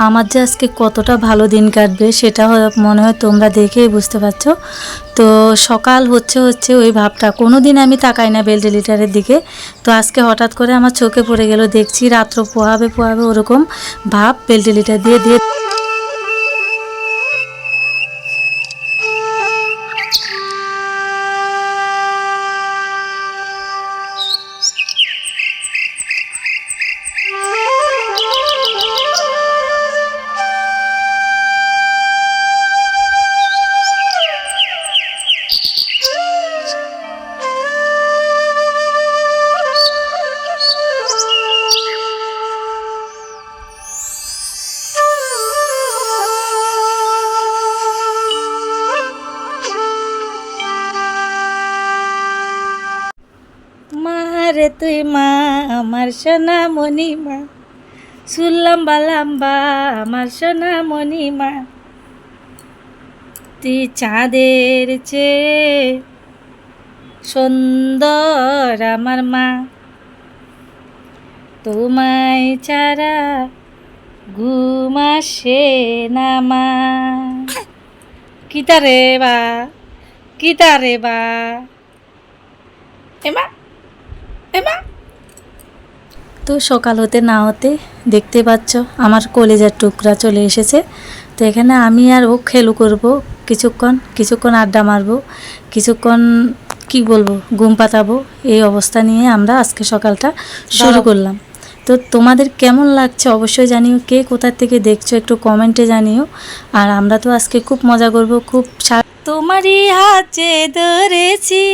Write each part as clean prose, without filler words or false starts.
আমার যে আজকে কতটা ভালো দিন কাটবে সেটা মনে হয় তোমরা দেখেই বুঝতে পারছো। তো সকাল হচ্ছে ওই ভাবটা কোনো দিন আমি তাকাই না বেলটেলিটারের দিকে। তো আজকে হঠাৎ করে আমার চোখে পড়ে গেল, দেখছি রাত্র পোহাবে পোহাবে ওরকম ভাব বেলটেলিটার দিয়ে দিয়ে। রে তুই মা আমার সোনা মণিমা, চুল লম্বা লম্বা আমার সোনা মণিমা, তুই চাঁদের চেয়ে সুন্দর আমার মা, তোমায় ছাড়া ঘুম আসে না মা। কিতা রে বা, কিতা রে বা, এমা এমা। তো সকাল হতে না হতে দেখতে পাচ্ছ আমার কলেজার টুকরা চলে এসেছে। তো এখানে আমি আর ও খেলু করব, কিছুক্ষণ আড্ডা মারবো, কিছুক্ষণ কি বলবো ঘুম পাতাবো। এই অবস্থা নিয়ে আমরা আজকে সকালটা শুরু করলাম। তো তোমাদের কেমন লাগছে অবশ্যই জানিও, কে কোথা থেকে দেখছো একটু কমেন্টে জানিও। আর আমরা তো আজকে খুব মজা করব, খুব তোমারই হাতে ধরেছি,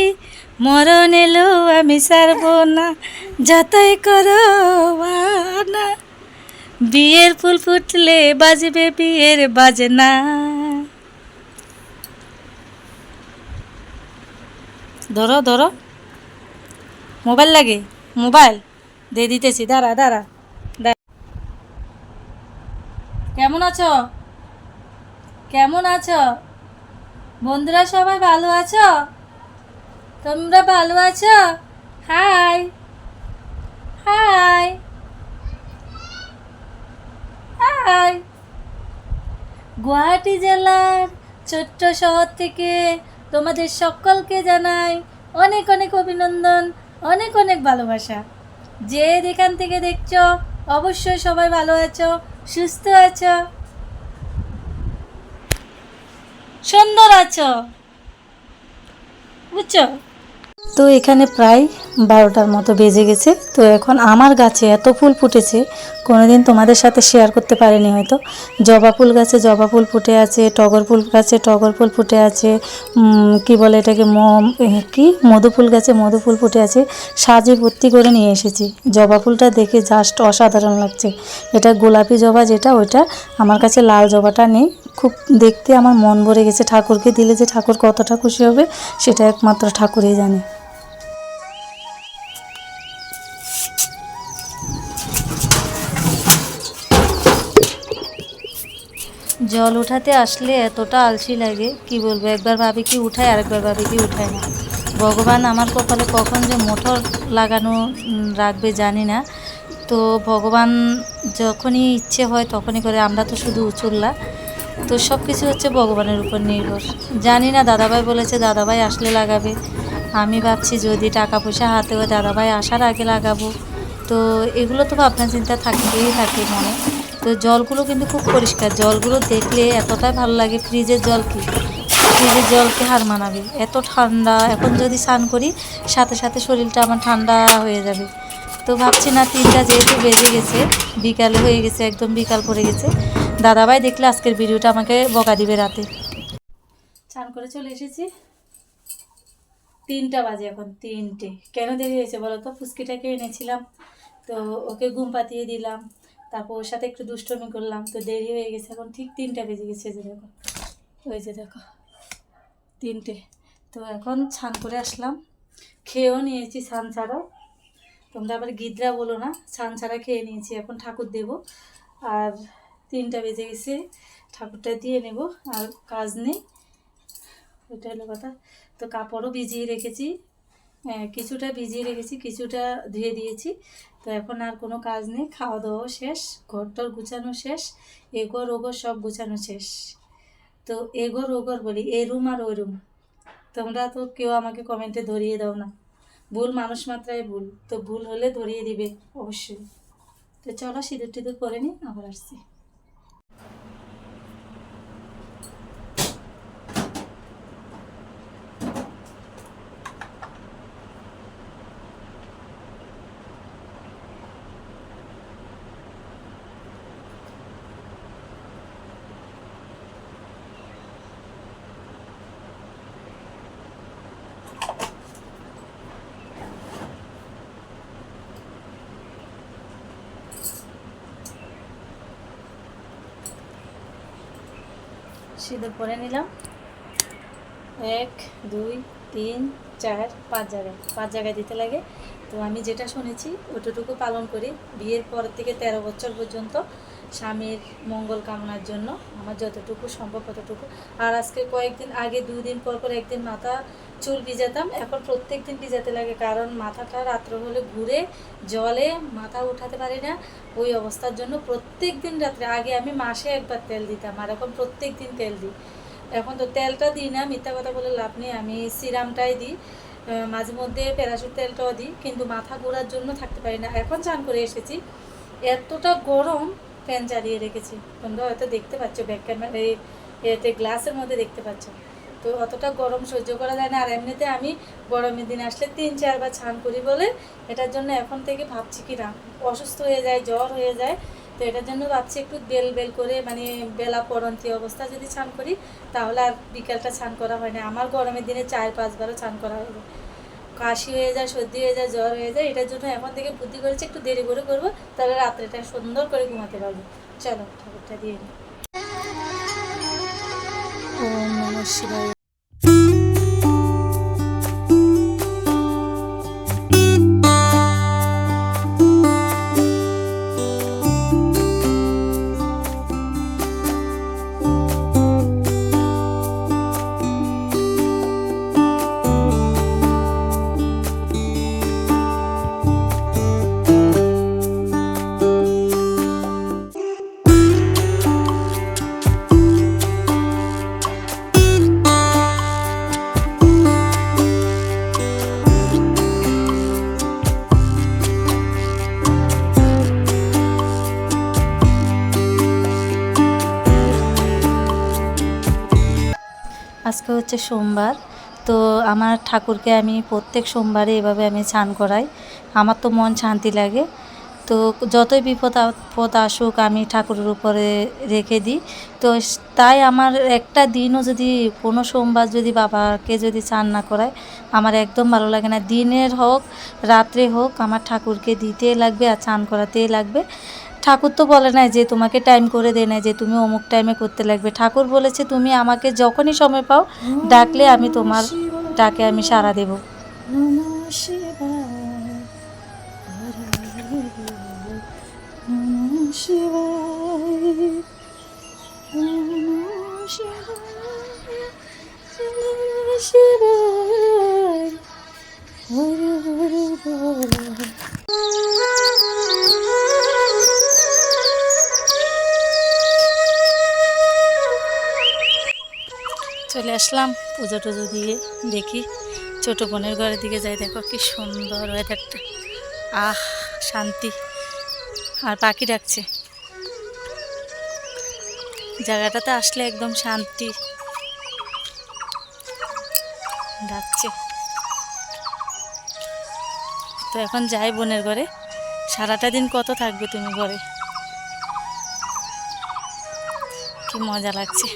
মরণ এলো আমি ছাড়বো না, যতই করো না, বিয়ের ফুল ফুটলে বাজবে বিয়ের বাজনা। ধরো ধরো, মোবাইল লাগে, মোবাইল দিয়ে দিতেছি, দাঁড়া দাঁড়া। কেমন আছো, কেমন আছো বন্ধুরা? সবাই ভালো আছো? তোমরা ভালো আছো? High high high. গুয়াহাটি জেলার ছোট্ট শহর থেকে তোমাদের সকলকে জানাই অনেক অনেক অভিনন্দন, অনেক অনেক ভালোবাসা। যে যেখান থেকে দেখছো অবশ্যই সবাই ভালো আছো, সুস্থ আছো, সুন্দর আছো, বুঝছো? তো এখানে প্রায় 12টার মতো বেজে গেছে। তো এখন আমার গাছে এত ফুল ফুটেছে কোনোদিন তোমাদের সাথে শেয়ার করতে পারিনি হয়তো। জবা ফুল গাছে জবা ফুল ফুটে আছে, টগর ফুল গাছে টগর ফুল ফুটে আছে, কি বলে এটাকে কি মধু ফুল গাছে মধু ফুল ফুটে আছে। সাজে ভর্তি করে নিয়ে এসেছি। জবা ফুলটা দেখে জাস্ট অসাধারণ লাগছে। এটা গোলাপি জবা যেটা, ওইটা আমার কাছে লাল জবাটা নেই। খুব দেখতে আমার মন ভরে গেছে। ঠাকুরকে দিলে যে ঠাকুর কতটা খুশি হবে সেটা একমাত্র ঠাকুরই জানে। জল উঠাতে আসলে এতটা আলসি লাগে কি বলবো। একবার ভাবি কি উঠায়, আরেকবার ভাবি কি উঠায় না। ভগবান আমার কপালে কখন যে মোটর লাগানো রাখবে জানি না। তো ভগবান যখনই ইচ্ছে হয় তখনই করে, আমরা তো শুধু উচুল্লা। তো সব কিছু হচ্ছে ভগবানের উপর নির্ভর। জানি না, দাদাভাই বলেছে দাদাভাই আসলে লাগাবে। আমি ভাবছি যদি টাকা পয়সা হাতে হয় দাদাভাই আসার আগে লাগাবো। তো এগুলো তো ভাবনা চিন্তা থাকতেই থাকে মনে। তো জলগুলো কিন্তু খুব পরিষ্কার, জলগুলো দেখলে এতটাই ভালো লাগে। ফ্রিজের জল কি, ফ্রিজের জলকে হার মানাবে, এত ঠান্ডা। এখন যদি স্নান করি সাথে সাথে শরীরটা আমার ঠান্ডা হয়ে যাবে। তো ভাবছি না, 3টা যেহেতু বেজে গেছে, বিকাল হয়ে গেছে, একদম বিকাল পড়ে গেছে, দাদাভাই দেখলে আজকের ভিডিওটা আমাকে বকা দিবে রাতে। স্নান করে চলে এসেছি, 3টা বাজে এখন। 3টে কেন দেরি হয়েছে বলো তো? ফুচকিটাকে এনেছিলাম, তো ওকে ঘুম পাতিয়ে দিলাম, তারপর ওর সাথে একটু দুষ্টমি করলাম, তো দেরি হয়ে গেছে। এখন ঠিক 3টা বেজে গেছে, যে দেখো, ওই যে দেখো 3টে। তো এখন স্নান করে আসলাম, খেয়েও নিয়েছি স্নান ছাড়াও। তোমরা আবার গিদ্রা বলো না, স্নান ছাড়া খেয়ে নিয়েছি। এখন ঠাকুর দেব, আর 3টা বেজে গেছে, ঠাকুরটা দিয়ে নেব, আর কাজ নেই, ওইটা হলো কথা। তো কাপড়ও ভিজিয়ে রেখেছি, হ্যাঁ, কিছুটা ভিজিয়ে রেখেছি, কিছুটা ধুয়ে দিয়েছি। তো এখন আর কোনো কাজ নেই, খাওয়া দাওয়া শেষ, ঘরটর গুছানো শেষ, এগোর ওগোর সব গুছানো শেষ। তো এগোর ওগোর বলি, এই রুম আর ওই রুম, তোমরা তো কেউ আমাকে কমেন্টে ধরিয়ে দাও না, ভুল মানুষ মাত্রাই ভুল, তো ভুল হলে ধরিয়ে দিবে অবশ্যই। তো চলো সিঁদুর টিঁদুর করে নিই, আবার আসছি। সিঁদুর পরে নিলাম, 1 2 3 4 5 জায়গায়, 5 জায়গায় দিতে লাগে। তো আমি যেটা শুনেছি ওটুকু পালন করি, বিয়ের পর থেকে 13 বছর পর্যন্ত স্বামীর মঙ্গল কামনার জন্য আমার যতটুকু সম্ভব ততটুকু। আর আজকে কয়েকদিন আগে 2 দিন পর পর একদিন মাথা চুল ভিজাতাম, এখন প্রত্যেক দিন ভিজাতে লাগে, কারণ মাথাটা রাত্র হলে ঘুরে জলে মাথা উঠাতে পারি না, ওই অবস্থার জন্য প্রত্যেক দিন রাত্রে। আগে আমি মাসে একবার তেল দিতাম, আর এখন প্রত্যেক দিন তেল দিই। এখন তো তেলটা দিই না, মিথ্যা কথা বলে লাভ নেই, আমি সিরামটাই দিই, মাঝে মধ্যে প্যারাশুট তেলটাও দিই, কিন্তু মাথা ঘোরার জন্য থাকতে পারি না। এখন চান করে এসেছি, এতটা গরম, ফ্যান চালিয়ে রেখেছি, তোমরা হয়তো দেখতে পাচ্ছ ব্যাক ক্যামেরা, এতে গ্লাসের মধ্যে দেখতে পাচ্ছ। তো অতটা গরম সহ্য করা যায় না, আর এমনিতে আমি গরমের দিন আসলে 3-4 বার স্নান করি বলে এটার জন্য এখন থেকে ভাবছি কি না অসুস্থ হয়ে যায়, জ্বর হয়ে যায়। তো এটার জন্য ভাবছি একটু বেল বেল করে, মানে বেলা পড়ন্তি অবস্থা যদি স্নান করি তাহলে আর বিকালটা স্নান করা হয় না। আমার গরমের দিনে 4-5 বারও স্নান করা হয়ে যায়, কাশি হয়ে যায়, সর্দি হয়ে যায়, জ্বর হয়ে যায়। এটার জন্য এখন থেকে বুদ্ধি করেছি একটু দেরি করে করবো, তাহলে রাত্রেটা সুন্দর করে ঘুমাতে পারবো। চলো ঠাকুরটা দিয়ে নিই। ওম নমঃ শিবায়। আজকে হচ্ছে সোমবার, তো আমার ঠাকুরকে আমি প্রত্যেক সোমবারে এভাবে আমি স্নান করাই, আমার তো মন শান্তি লাগে। তো যতই বিপদ আপদ আসুক আমি ঠাকুরের উপরে রেখে দিই। তো তাই আমার একটা দিনও যদি কোনো সোমবার যদি বাবাকে যদি স্নান না করায় আমার একদম ভালো লাগে না, দিনের হোক রাত্রে হোক আমার ঠাকুরকে দিতেই লাগবে আর স্নান করাতেই লাগবে। ঠাকুর তো বলে নাই যে তোমাকে টাইম করে দেয় না যে তুমি অমুক টাইমে করতে লাগবে, ঠাকুর বলেছে তুমি আমাকে যখনই সময় পাও ডাকলে আমি তোমার ডাকে আমি সাড়া দেব। চলে আসলাম পুজো টুজো দিয়ে, দেখি ছোটো বোনের ঘরের দিকে যাই, দেখো কি সুন্দর ওয়েদারটা, আহ শান্তি, আর পাখি ডাকছে, জায়গাটাতে আসলে একদম শান্তি ডাকছে। তো এখন যাই বোনের ঘরে, সারাটা দিন কত থাকবে তুমি ঘরে, কি মজা লাগছে।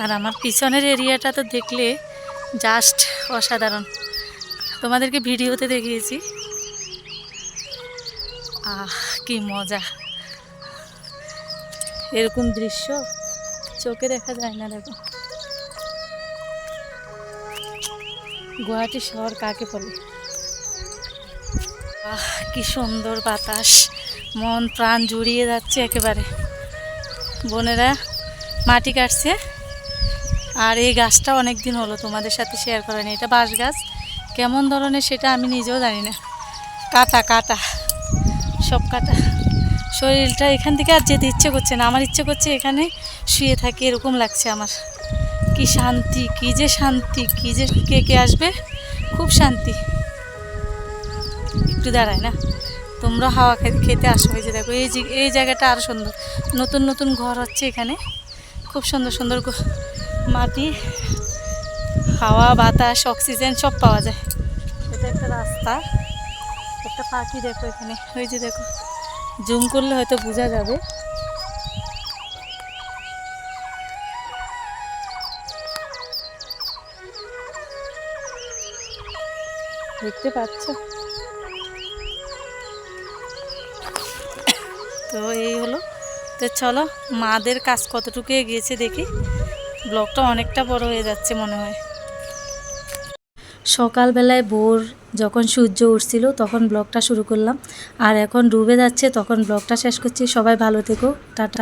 আর আমার পিছনের এরিয়াটা তো দেখলে জাস্ট অসাধারণ, তোমাদেরকে ভিডিওতে দেখিয়েছি, আহ কি মজা, এরকম দৃশ্য চোখে দেখা যায় না। দেখো গুয়াহাটি শহর কাকে বলে, আহ কি সুন্দর বাতাস, মন প্রাণ জুড়িয়ে যাচ্ছে একেবারে। বোনেরা মাটি কাটছে, আর এই গাছটা অনেক দিন হলো তোমাদের সাথে শেয়ার করা নেই, এটা বাঁশ গাছ, কেমন ধরনের সেটা আমি নিজেও জানি না। কাটা কাটা, সব কাটা। শরীরটা এখান থেকে আর যেতে ইচ্ছে করছে না, আমার ইচ্ছে করছে এখানে শুয়ে থাকি, এরকম লাগছে আমার। কি শান্তি, কি যে শান্তি, কি যে কে কে আসবে, খুব শান্তি। একটু দাঁড়ায় না, তোমরা হাওয়া খেতে আসো। এই যে দেখো এই জায়গাটা আরও সুন্দর, নতুন নতুন ঘর হচ্ছে এখানে, খুব সুন্দর সুন্দর মাটি, হাওয়া বাতাস অক্সিজেন সব পাওয়া যায়। এটা একটা রাস্তা, একটা পাখি দেখো এখানে, ওই যে দেখো, জুম করলে হয়তো বোঝা যাবে। দেখতে পাচ্ছ? তো এই হলো। তো চলো মাদের কাজ কতটুকু এগিয়েছে দেখি। ব্লগটা অনেকটা বড় হয়ে যাচ্ছে মনে হয়। সকালবেলায় ভোর যখন সূর্য উঠছিল তখন ব্লগটা শুরু করলাম, আর এখন ডুবে যাচ্ছে তখন ব্লগটা শেষ করছি। সবাই ভালো থেকো, টাটা।